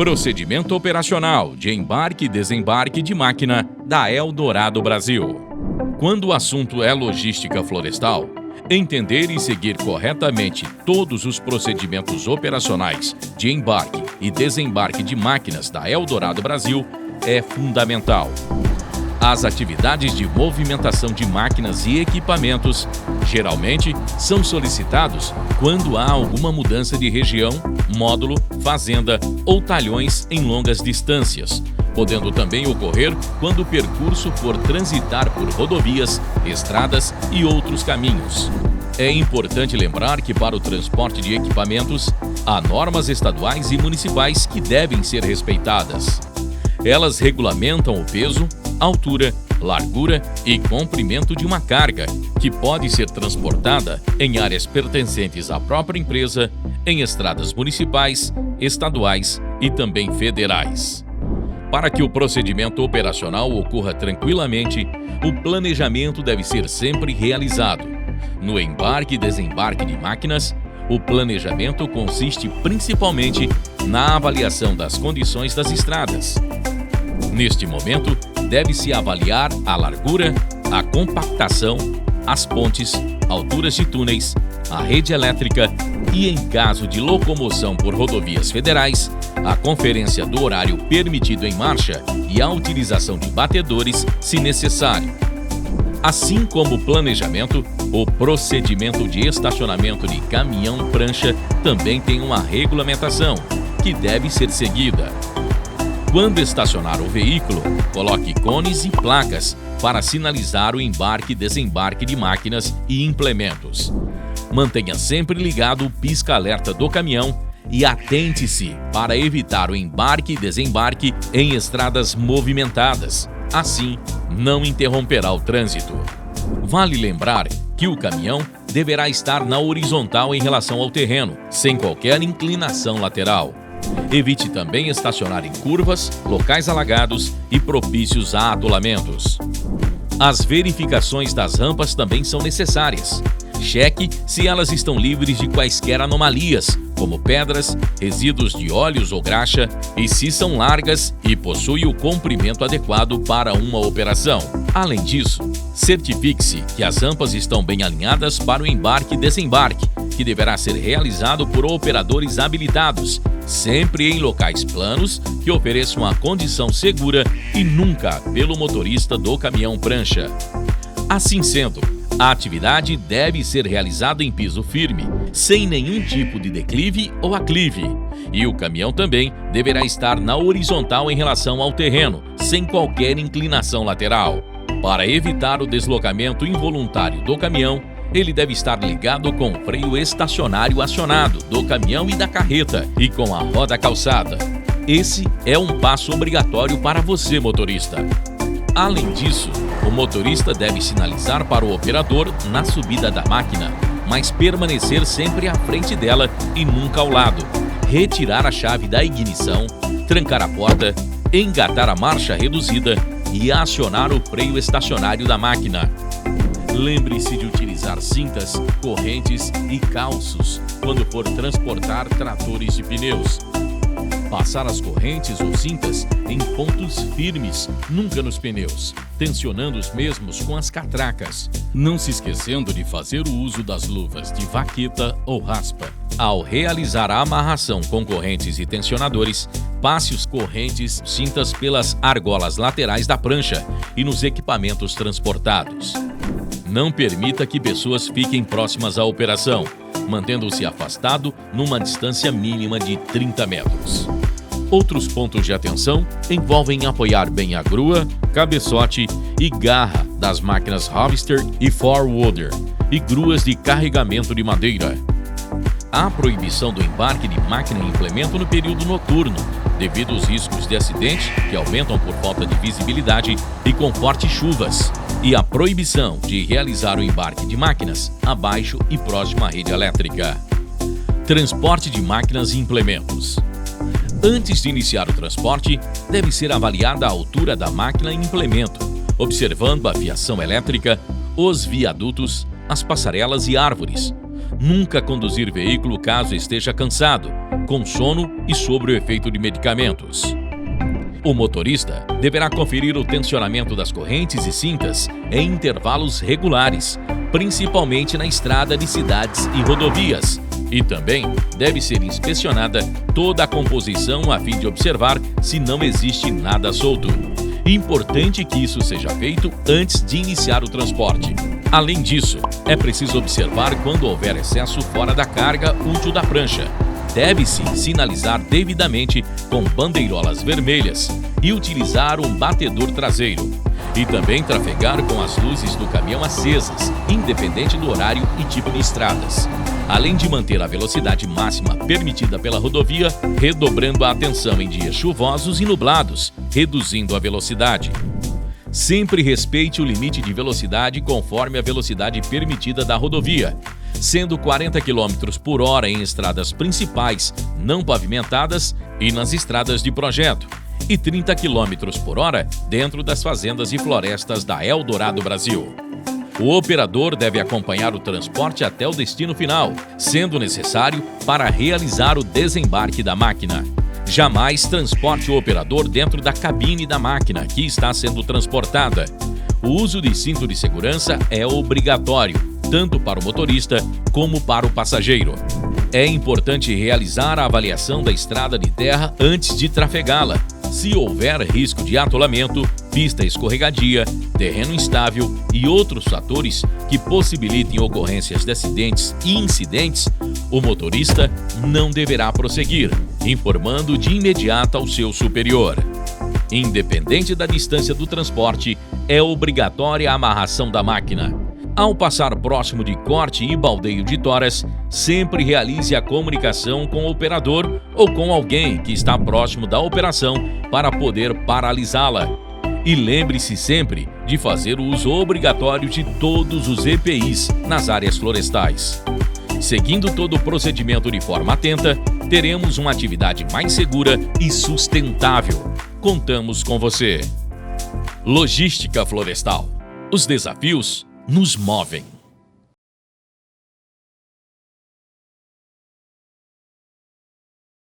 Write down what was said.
Procedimento operacional de embarque e desembarque de máquina da Eldorado Brasil. Quando o assunto é logística florestal, entender e seguir corretamente todos os procedimentos operacionais de embarque e desembarque de máquinas da Eldorado Brasil é fundamental. As atividades de movimentação de máquinas e equipamentos geralmente são solicitados quando há alguma mudança de região, módulo, fazenda ou talhões em longas distâncias, podendo também ocorrer quando o percurso for transitar por rodovias, estradas e outros caminhos. É importante lembrar que para o transporte de equipamentos, há normas estaduais e municipais que devem ser respeitadas. Elas regulamentam o peso, altura, largura e comprimento de uma carga, que pode ser transportada em áreas pertencentes à própria empresa, em estradas municipais, estaduais e também federais. Para que o procedimento operacional ocorra tranquilamente, o planejamento deve ser sempre realizado. No embarque e desembarque de máquinas, o planejamento consiste principalmente na avaliação das condições das estradas. Neste momento, deve-se avaliar a largura, a compactação, as pontes, alturas de túneis, a rede elétrica e, em caso de locomoção por rodovias federais, a conferência do horário permitido em marcha e a utilização de batedores, se necessário. Assim como o planejamento, o procedimento de estacionamento de caminhão-prancha também tem uma regulamentação, que deve ser seguida. Quando estacionar o veículo, coloque cones e placas para sinalizar o embarque e desembarque de máquinas e implementos. Mantenha sempre ligado o pisca-alerta do caminhão e atente-se para evitar o embarque e desembarque em estradas movimentadas. Assim, não interromperá o trânsito. Vale lembrar que o caminhão deverá estar na horizontal em relação ao terreno, sem qualquer inclinação lateral. Evite também estacionar em curvas, locais alagados e propícios a atolamentos. As verificações das rampas também são necessárias. Cheque se elas estão livres de quaisquer anomalias, como pedras, resíduos de óleos ou graxa, e se são largas e possuem o comprimento adequado para uma operação. Além disso, certifique-se que as rampas estão bem alinhadas para o embarque e desembarque, que deverá ser realizado por operadores habilitados, sempre em locais planos que ofereçam a condição segura e nunca pelo motorista do caminhão-prancha. Assim sendo, a atividade deve ser realizada em piso firme, sem nenhum tipo de declive ou aclive. E o caminhão também deverá estar na horizontal em relação ao terreno, sem qualquer inclinação lateral. Para evitar o deslocamento involuntário do caminhão, ele deve estar ligado com o freio estacionário acionado do caminhão e da carreta e com a roda calçada. Esse é um passo obrigatório para você, motorista. Além disso, o motorista deve sinalizar para o operador na subida da máquina, mas permanecer sempre à frente dela e nunca ao lado, retirar a chave da ignição, trancar a porta, engatar a marcha reduzida e acionar o freio estacionário da máquina. Lembre-se de utilizar cintas, correntes e calços quando for transportar tratores de pneus. Passar as correntes ou cintas em pontos firmes, nunca nos pneus, tensionando os mesmos com as catracas. Não se esquecendo de fazer o uso das luvas de vaqueta ou raspa. Ao realizar a amarração com correntes e tensionadores, passe os correntes cintas pelas argolas laterais da prancha e nos equipamentos transportados. Não permita que pessoas fiquem próximas à operação, mantendo-se afastado numa distância mínima de 30 metros. Outros pontos de atenção envolvem apoiar bem a grua, cabeçote e garra das máquinas Harvester e Forwarder e gruas de carregamento de madeira. Há proibição do embarque de máquina e implemento no período noturno, devido aos riscos de acidente que aumentam por falta de visibilidade e com fortes chuvas, e a proibição de realizar o embarque de máquinas abaixo e próximo à rede elétrica. Transporte de máquinas e implementos. Antes de iniciar o transporte, deve ser avaliada a altura da máquina e implemento, observando a fiação elétrica, os viadutos, as passarelas e árvores. Nunca conduzir veículo caso esteja cansado, com sono e sob o efeito de medicamentos. O motorista deverá conferir o tensionamento das correntes e cintas em intervalos regulares, principalmente na estrada de cidades e rodovias. E também deve ser inspecionada toda a composição a fim de observar se não existe nada solto. Importante que isso seja feito antes de iniciar o transporte. Além disso, é preciso observar quando houver excesso fora da carga útil da prancha. Deve-se sinalizar devidamente com bandeirolas vermelhas e utilizar um batedor traseiro. E também trafegar com as luzes do caminhão acesas, independente do horário e tipo de estradas. Além de manter a velocidade máxima permitida pela rodovia, redobrando a atenção em dias chuvosos e nublados, reduzindo a velocidade. Sempre respeite o limite de velocidade conforme a velocidade permitida da rodovia, sendo 40 km por hora em estradas principais não pavimentadas e nas estradas de projeto, e 30 km por hora dentro das fazendas e florestas da Eldorado Brasil. O operador deve acompanhar o transporte até o destino final, sendo necessário para realizar o desembarque da máquina. Jamais transporte o operador dentro da cabine da máquina que está sendo transportada. O uso de cinto de segurança é obrigatório, tanto para o motorista como para o passageiro. É importante realizar a avaliação da estrada de terra antes de trafegá-la. Se houver risco de atolamento, pista escorregadia, terreno instável e outros fatores que possibilitem ocorrências de acidentes e incidentes, o motorista não deverá prosseguir, informando de imediato ao seu superior. Independente da distância do transporte, é obrigatória a amarração da máquina. Ao passar próximo de corte e baldeio de toras, sempre realize a comunicação com o operador ou com alguém que está próximo da operação para poder paralisá-la. E lembre-se sempre de fazer o uso obrigatório de todos os EPIs nas áreas florestais. Seguindo todo o procedimento de forma atenta, teremos uma atividade mais segura e sustentável. Contamos com você. Logística Florestal. Os desafios nos movem.